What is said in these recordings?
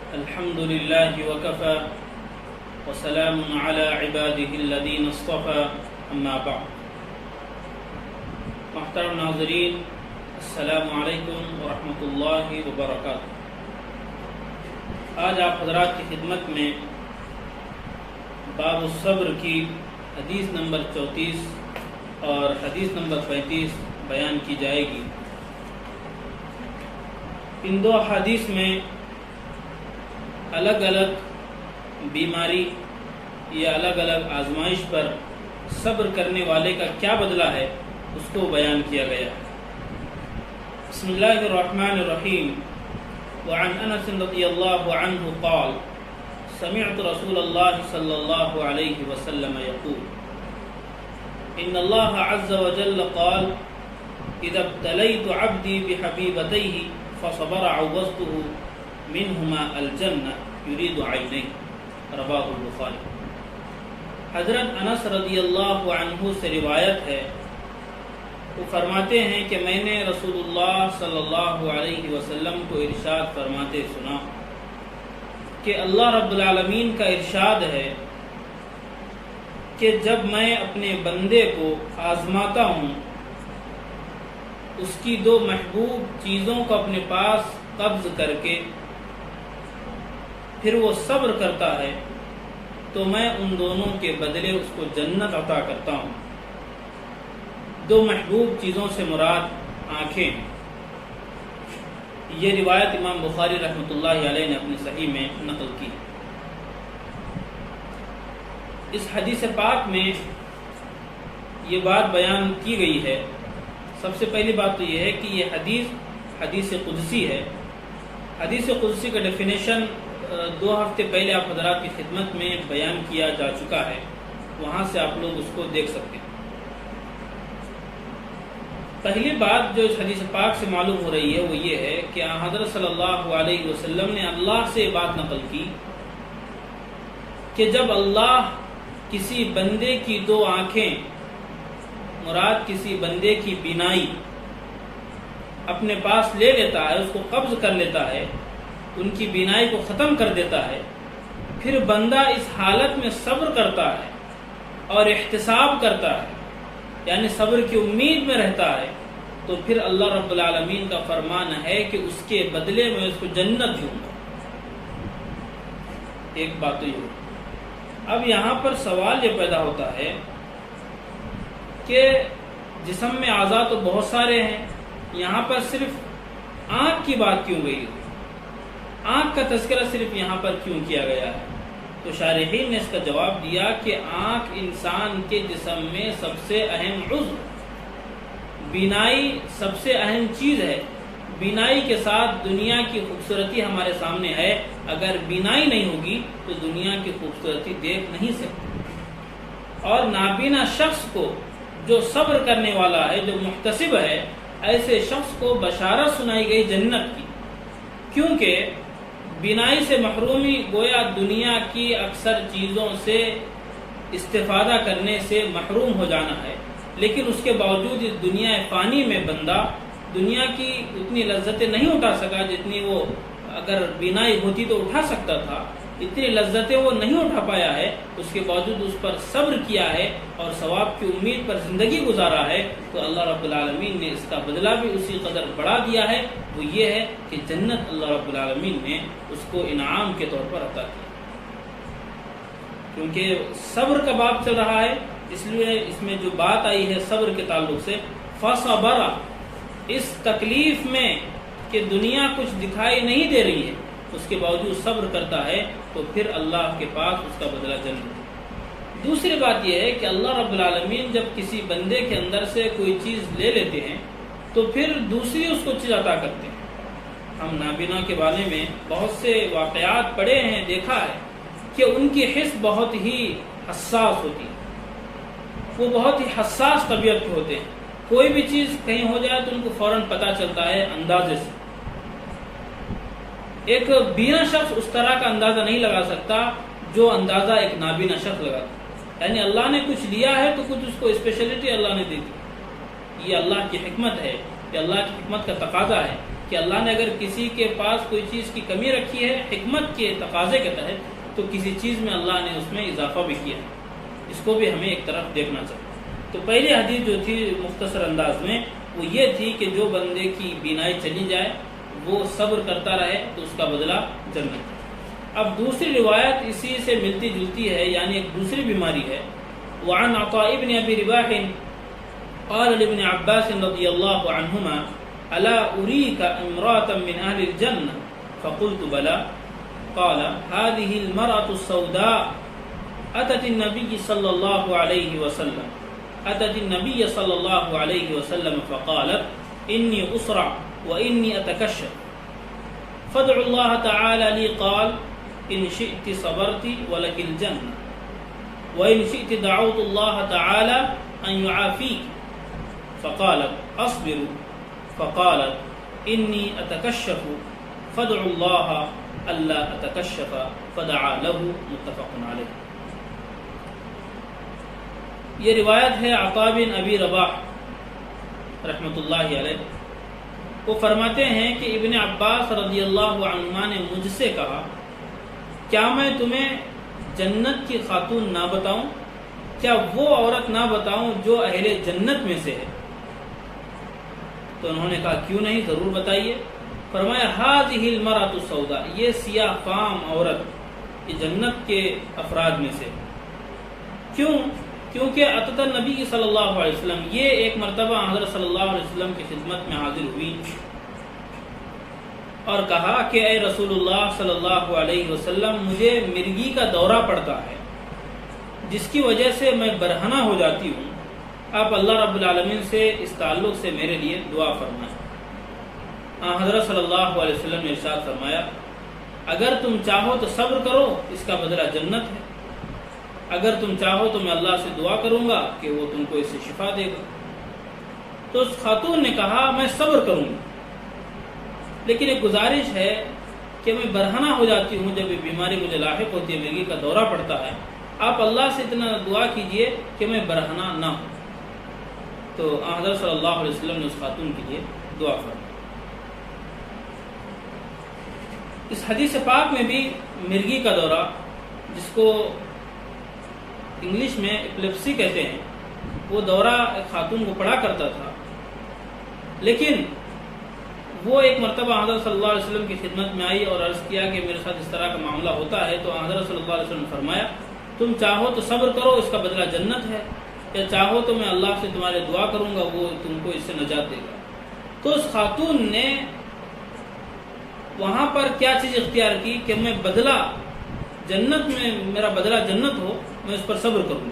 الحمد لله وكفى وسلام على عباده الذين اصطفى اما بعد. محترم ناظرین، السلام علیکم ورحمۃ اللہ وبرکاتہ. آج آپ حضرات کی خدمت میں باب الصبر کی حدیث نمبر 34 اور حدیث نمبر 35 بیان کی جائے گی. ان دو حدیث میں الگ الگ بیماری یا الگ الگ آزمائش پر صبر کرنے والے کا کیا بدلہ ہے اس کو بیان کیا گیا. بسم اللہ الرحمن الرحیم. وعن انس رضی اللہ عنہ قال سمعت رسول اللہ صلی اللہ علیہ وسلم یقول ان اللہ عز وجل قال اذا ابتلیت عبدی بحبیبتیہ فصبر عوضته منہما الجنہ یرید عینیہ. رواہ البخاری. حضرت انس رضی اللہ عنہ سے روایت ہے، وہ فرماتے ہیں کہ میں نے رسول اللہ صلی اللہ علیہ وسلم کو ارشاد فرماتے سنا کہ اللہ رب العالمین کا ارشاد ہے کہ جب میں اپنے بندے کو آزماتا ہوں، اس کی دو محبوب چیزوں کو اپنے پاس قبض کر کے پھر وہ صبر کرتا ہے تو میں ان دونوں کے بدلے اس کو جنت عطا کرتا ہوں. دو محبوب چیزوں سے مراد آنکھیں. یہ روایت امام بخاری رحمۃ اللہ علیہ نے اپنی صحیح میں نقل کی. اس حدیث پاک میں یہ بات بیان کی گئی ہے. سب سے پہلی بات تو یہ ہے کہ یہ حدیث قدسی ہے. حدیث قدسی کا ڈیفینیشن 2 ہفتے پہلے آپ حضرات کی خدمت میں بیان کیا جا چکا ہے، وہاں سے آپ لوگ اس کو دیکھ سکتے ہیں. پہلی بات جو اس حدیث پاک سے معلوم ہو رہی ہے وہ یہ ہے کہ حضرت صلی اللہ علیہ وسلم نے اللہ سے یہ بات نقل کی کہ جب اللہ کسی بندے کی دو آنکھیں مراد کسی بندے کی بینائی اپنے پاس لے لیتا ہے، اس کو قبض کر لیتا ہے، ان کی بینائی کو ختم کر دیتا ہے، پھر بندہ اس حالت میں صبر کرتا ہے اور احتساب کرتا ہے، یعنی صبر کی امید میں رہتا ہے، تو پھر اللہ رب العالمین کا فرمان ہے کہ اس کے بدلے میں اس کو جنت دوں گا. ایک بات تو یہ ہو. اب یہاں پر سوال یہ پیدا ہوتا ہے کہ جسم میں اعضاء تو بہت سارے ہیں، یہاں پر صرف آنکھ کی بات کیوں گئی؟ آنکھ کا تذکرہ صرف یہاں پر کیوں کیا گیا ہے؟ تو شارحین نے اس کا جواب دیا کہ آنکھ انسان کے جسم میں سب سے اہم عضو، بینائی سب سے اہم چیز ہے. بینائی کے ساتھ دنیا کی خوبصورتی ہمارے سامنے ہے. اگر بینائی نہیں ہوگی تو دنیا کی خوبصورتی دیکھ نہیں سکتے. اور نابینا شخص کو جو صبر کرنے والا ہے، جو محتسب ہے، ایسے شخص کو بشارت سنائی گئی جنت کی، کیونکہ بینائی سے محرومی گویا دنیا کی اکثر چیزوں سے استفادہ کرنے سے محروم ہو جانا ہے. لیکن اس کے باوجود اس دنیا فانی میں بندہ دنیا کی اتنی لذتیں نہیں اٹھا سکا جتنی وہ اگر بینائی ہوتی تو اٹھا سکتا تھا. اتنی لذتیں وہ نہیں اٹھا پایا ہے، اس کے باوجود اس پر صبر کیا ہے اور ثواب کی امید پر زندگی گزارا ہے، تو اللہ رب العالمین نے اس کا بدلہ بھی اسی قدر بڑھا دیا ہے. وہ یہ ہے کہ جنت اللہ رب العالمین نے اس کو انعام کے طور پر عطا کیا. کیونکہ صبر کا باب چل رہا ہے، اس لیے اس میں جو بات آئی ہے صبر کے تعلق سے، فصبر، اس تکلیف میں کہ دنیا کچھ دکھائی نہیں دے رہی ہے اس کے باوجود صبر کرتا ہے، تو پھر اللہ کے پاس اس کا بدلہ جنت ہے. دوسری بات یہ ہے کہ اللہ رب العالمین جب کسی بندے کے اندر سے کوئی چیز لے لیتے ہیں تو پھر دوسری اس کو چیز عطا کرتے ہیں. ہم نابینا کے بارے میں بہت سے واقعات پڑھے ہیں، دیکھا ہے کہ ان کی حس بہت ہی حساس ہوتی ہے. وہ بہت ہی حساس طبیعت کے ہوتے ہیں. کوئی بھی چیز کہیں ہو جائے تو ان کو فوراً پتہ چلتا ہے اندازے سے. ایک بینا شخص اس طرح کا اندازہ نہیں لگا سکتا جو اندازہ ایک نابینا شخص لگاتا. یعنی اللہ نے کچھ لیا ہے تو کچھ اس کو اسپیشلٹی اللہ نے دی تھی. یہ اللہ کی حکمت ہے، یہ اللہ کی حکمت کا تقاضا ہے کہ اللہ نے اگر کسی کے پاس کوئی چیز کی کمی رکھی ہے حکمت کے تقاضے کے تحت، تو کسی چیز میں اللہ نے اس میں اضافہ بھی کیا ہے، اس کو بھی ہمیں ایک طرف دیکھنا چاہیے۔ تو پہلی حدیث جو تھی مختصر انداز میں وہ یہ تھی کہ جو بندے کی بینائی چلی جائے وہ صبر کرتا رہے تو اس کا بدلہ جنت۔ اب دوسری روایت اسی سے ملتی جلتی ہے، یعنی ایک دوسری بیماری ہے۔ وعن عطاء بن ابی رباح قال لابن عباس رضی اللہ عنہما الا اریک امرأة من اہل الجنہ فقلت بلا قال هذه المرأة السوداء اتت النبي صلی اللہ علیہ وسلم فقالت انی اسرع وانی اتکشف فادعوا اللہ تعالی لی قال ان شئت صبرت ولک الجنہ وإن شئت دعوت الله تعالى أن يعافيك فقالت أصبر فقالت إني أتكشف فادعوا الله ألا أتكشف فدعا له متفق عليه۔ یہ روایت ہے عطاء بن ابی رباح رحمۃ اللہ علیہ، وہ فرماتے ہیں کہ ابن عباس رضی اللہ عنہما نے مجھ سے کہا کیا میں تمہیں جنت کی خاتون نہ بتاؤں، کیا وہ عورت نہ بتاؤں جو اہل جنت میں سے ہے؟ تو انہوں نے کہا کیوں نہیں، ضرور بتائیے۔ فرمایا هذه المرأة السوداء، یہ سیاہ فام عورت یہ جنت کے افراد میں سے۔ کیوں؟ کیونکہ اتت النبی صلی اللہ علیہ وسلم، یہ ایک مرتبہ حضرت صلی اللہ علیہ وسلم کی خدمت میں حاضر ہوئی اور کہا کہ اے رسول اللہ صلی اللہ علیہ وسلم، مجھے مرگی کا دورہ پڑتا ہے جس کی وجہ سے میں برہنہ ہو جاتی ہوں، آپ اللہ رب العالمین سے اس تعلق سے میرے لیے دعا فرمائیں۔ حضرت صلی اللہ علیہ وسلم نے ارشاد فرمایا اگر تم چاہو تو صبر کرو، اس کا بدلہ جنت ہے، اگر تم چاہو تو میں اللہ سے دعا کروں گا کہ وہ تم کو اس سے شفا دے گا۔ تو اس خاتون نے کہا میں صبر کروں گی، لیکن ایک گزارش ہے کہ میں برہنہ ہو جاتی ہوں جب یہ بیماری مجھے لاحق ہوتی ہے، مرگی کا دورہ پڑتا ہے، آپ اللہ سے اتنا دعا کیجئے کہ میں برہنہ نہ ہوں۔ تو حضرت صلی اللہ علیہ وسلم نے اس خاتون کے لیے دعا فرمائی۔ اس حدیث پاک میں بھی مرگی کا دورہ، جس کو انگلش میں ایپلیپسی کہتے ہیں، وہ دورہ ایک خاتون کو پڑا کرتا تھا، لیکن وہ ایک مرتبہ حضرت صلی اللہ علیہ وسلم کی خدمت میں آئی اور عرض کیا کہ میرے ساتھ اس طرح کا معاملہ ہوتا ہے۔ تو حضرت صلی اللہ علیہ وسلم نے فرمایا تم چاہو تو صبر کرو، اس کا بدلہ جنت ہے، یا چاہو تو میں اللہ سے تمہارے دعا کروں گا، وہ تم کو اس سے نجات دے گا۔ تو اس خاتون نے وہاں پر کیا چیز اختیار کی کہ میں بدلہ جنت میں، میرا بدلہ جنت ہو، میں اس پر صبر کروں گی۔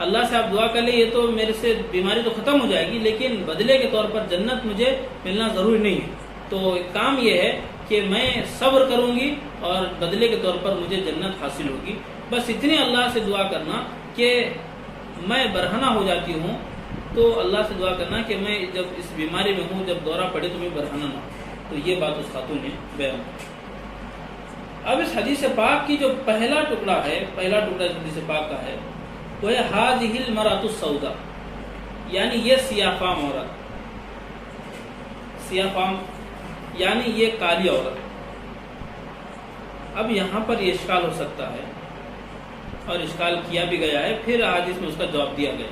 اللہ سے آپ دعا کر لیں یہ تو میرے سے بیماری تو ختم ہو جائے گی، لیکن بدلے کے طور پر جنت مجھے ملنا ضروری نہیں ہے۔ تو ایک کام یہ ہے کہ میں صبر کروں گی اور بدلے کے طور پر مجھے جنت حاصل ہوگی۔ بس اتنی اللہ سے دعا کرنا کہ میں برہنہ ہو جاتی ہوں، تو اللہ سے دعا کرنا کہ میں جب اس بیماری میں ہوں، جب دورہ پڑے تو میں برہنہ نہ ہوں۔ تو یہ بات اس خاتون نے بیان کی۔ اب اس حدیث پاک کی جو پہلا ٹکڑا حدیث پاک کا ہے وہ ہے هذه المرأة السوداء، یعنی یہ سیاہ فام عورت، سیاہ فام یعنی یہ کالی عورت۔ اب یہاں پر یہ اشکال ہو سکتا ہے اور اشکال کیا بھی گیا ہے، پھر حدیث میں اس کا جواب دیا گیا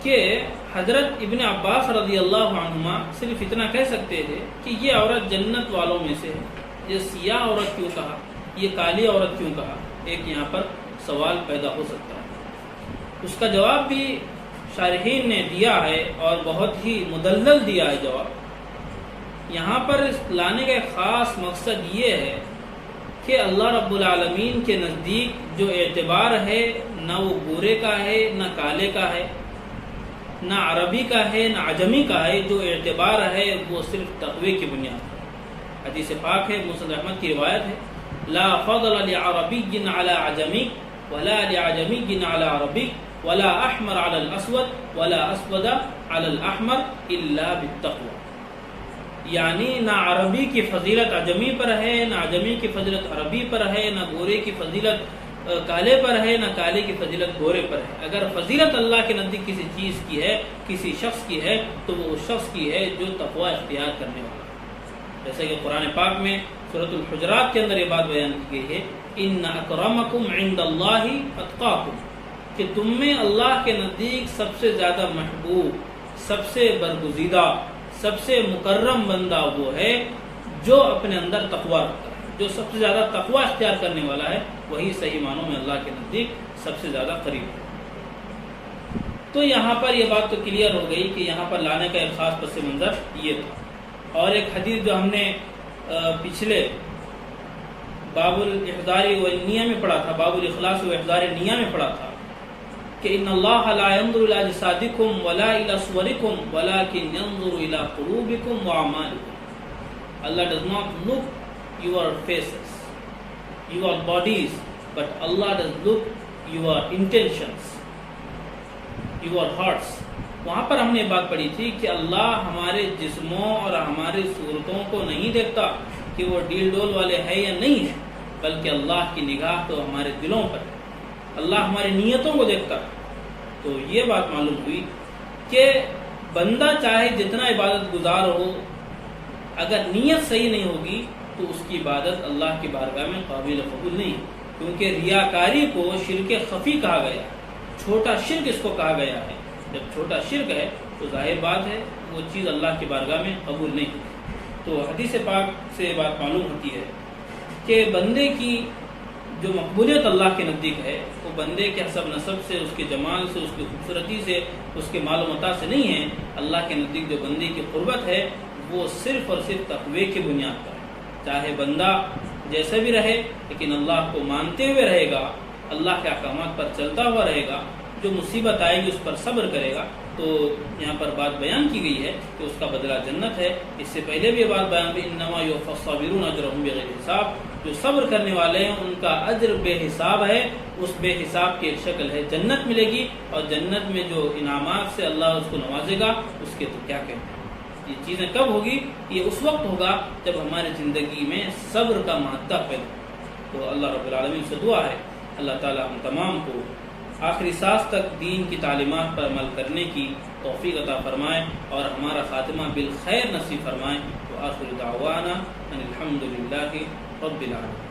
کہ حضرت ابن عباس رضی اللہ عنہما صرف اتنا کہہ سکتے تھے کہ یہ عورت جنت والوں میں سے ہے۔ یہ سیاہ عورت کیوں کہا، یہ کالی عورت کیوں کہا، ایک یہاں پر سوال پیدا ہو سکتا ہے۔ اس کا جواب بھی شارحین نے دیا ہے اور بہت ہی مدلل دیا ہے جواب۔ یہاں پر لانے کا ایک خاص مقصد یہ ہے کہ اللہ رب العالمین کے نزدیک جو اعتبار ہے نہ وہ گورے کا ہے نہ کالے کا ہے، نہ عربی کا ہے نہ عجمی کا ہے، جو اعتبار ہے وہ صرف تقوی کی بنیاد پر۔ حدیث پاک ہے، مسند احمد کی روایت ہے، لا فضل لعربی علی عجمی ولا لعجمی علی عربی ولا احمر علی الاسود ولا اسود علی الاحمر الا بالتقوی، یعنی نہ عربی کی فضیلت عجمی پر ہے، نہ عجمی کی فضیلت عربی پر ہے، نہ گورے کی فضیلت کالے پر ہے نہ کالے کی فضیلت گورے پر ہے. اگر فضیلت اللہ کے نزدیک کسی چیز کی ہے، کسی شخص کی ہے، تو وہ اس شخص کی ہے جو تقوی اختیار کرنے والا. جیسے کہ قرآن پاک میں سورۃ الحجرات کے اندر یہ بات بیان کی گئی ہے، ان اکرمکم عند اللہ اتقاکم، کہ تم میں اللہ کے نزدیک سب سے زیادہ محبوب، سب سے برگزیدہ، سب سے مکرم بندہ وہ ہے جو اپنے اندر تقوی رکھتا ہے. جو سب سے زیادہ تقوی اختیار کرنے والا ہے وہی صحیح معنوں میں اللہ کے نزدیک سب سے زیادہ قریب ہے. تو یہاں پر یہ بات تو کلیئر ہو گئی کہ یہاں پر لانے کا ایک خاص پس منظر یہ تھا. اور ایک حدیث جو ہم نے پچھلے باب الاحضار والنیہ میں پڑھا تھا، باب الاخلاص واحضار النیہ میں پڑھا تھا کہ ان اللہ لا ينظر الى اجسادکم ولا الى صورکم ولكن ينظر الى قلوبکم واعمالکم. Allah does not look your faces, your bodies, but Allah does look your intentions, your hearts. وہاں پر ہم نے بات پڑھی تھی کہ اللہ ہمارے جسموں اور ہماری صورتوں کو نہیں دیکھتا کہ وہ ڈیل ڈول والے ہیں یا نہیں ہیں، بلکہ اللہ کی نگاہ تو ہمارے دلوں پر ہے. اللہ ہماری نیتوں کو دیکھتا ہے. تو یہ بات معلوم ہوئی کہ بندہ چاہے جتنا عبادت گزار ہو، اگر نیت صحیح نہیں ہوگی تو اس کی عبادت اللہ کی بارگاہ میں قابل قبول نہیں، کیونکہ ریاکاری کو شرک خفی کہا گیا، چھوٹا شرک اس کو کہا گیا ہے. جب چھوٹا شرک ہے تو ظاہر بات ہے وہ چیز اللہ کی بارگاہ میں قبول نہیں ہوتی. تو حدیث پاک سے بات معلوم ہوتی ہے کہ بندے کی جو مقبولیت اللہ کے نزدیک ہے وہ بندے کے حسب نسب سے، اس کے جمال سے، اس کی خوبصورتی سے، اس کے مال و متاع سے نہیں ہے. اللہ کے نزدیک جو بندے کی قربت ہے وہ صرف اور صرف تقوی کی بنیاد پر ہے. چاہے بندہ جیسا بھی رہے لیکن اللہ کو مانتے ہوئے رہے گا، اللہ کے احکامات پر چلتا ہوا رہے گا، جو مصیبت آئے گی اس پر صبر کرے گا. تو یہاں پر بات بیان کی گئی ہے کہ اس کا بدلہ جنت ہے. اس سے پہلے بھی یہ بات بیان ہوئی انما یوفی الصابرون اجرهم بغیر حساب، جو صبر کرنے والے ہیں ان کا اجر بے حساب ہے. اس بے حساب کی ایک شکل ہے جنت ملے گی، اور جنت میں جو انعامات سے اللہ اس کو نوازے گا اس کے تو کیا کہیں. یہ چیزیں کب ہوگی؟ یہ اس وقت ہوگا جب ہماری زندگی میں صبر کا مادہ پیدا. تو اللہ رب العالمین سے دعا ہے اللہ تعالی ہم تمام کو آخری سانس تک دین کی تعلیمات پر عمل کرنے کی توفیق عطا فرمائے اور ہمارا خاتمہ بالخیر نصیب فرمائے. تو آخر دعوانا ان الحمد للہ رب العالمین.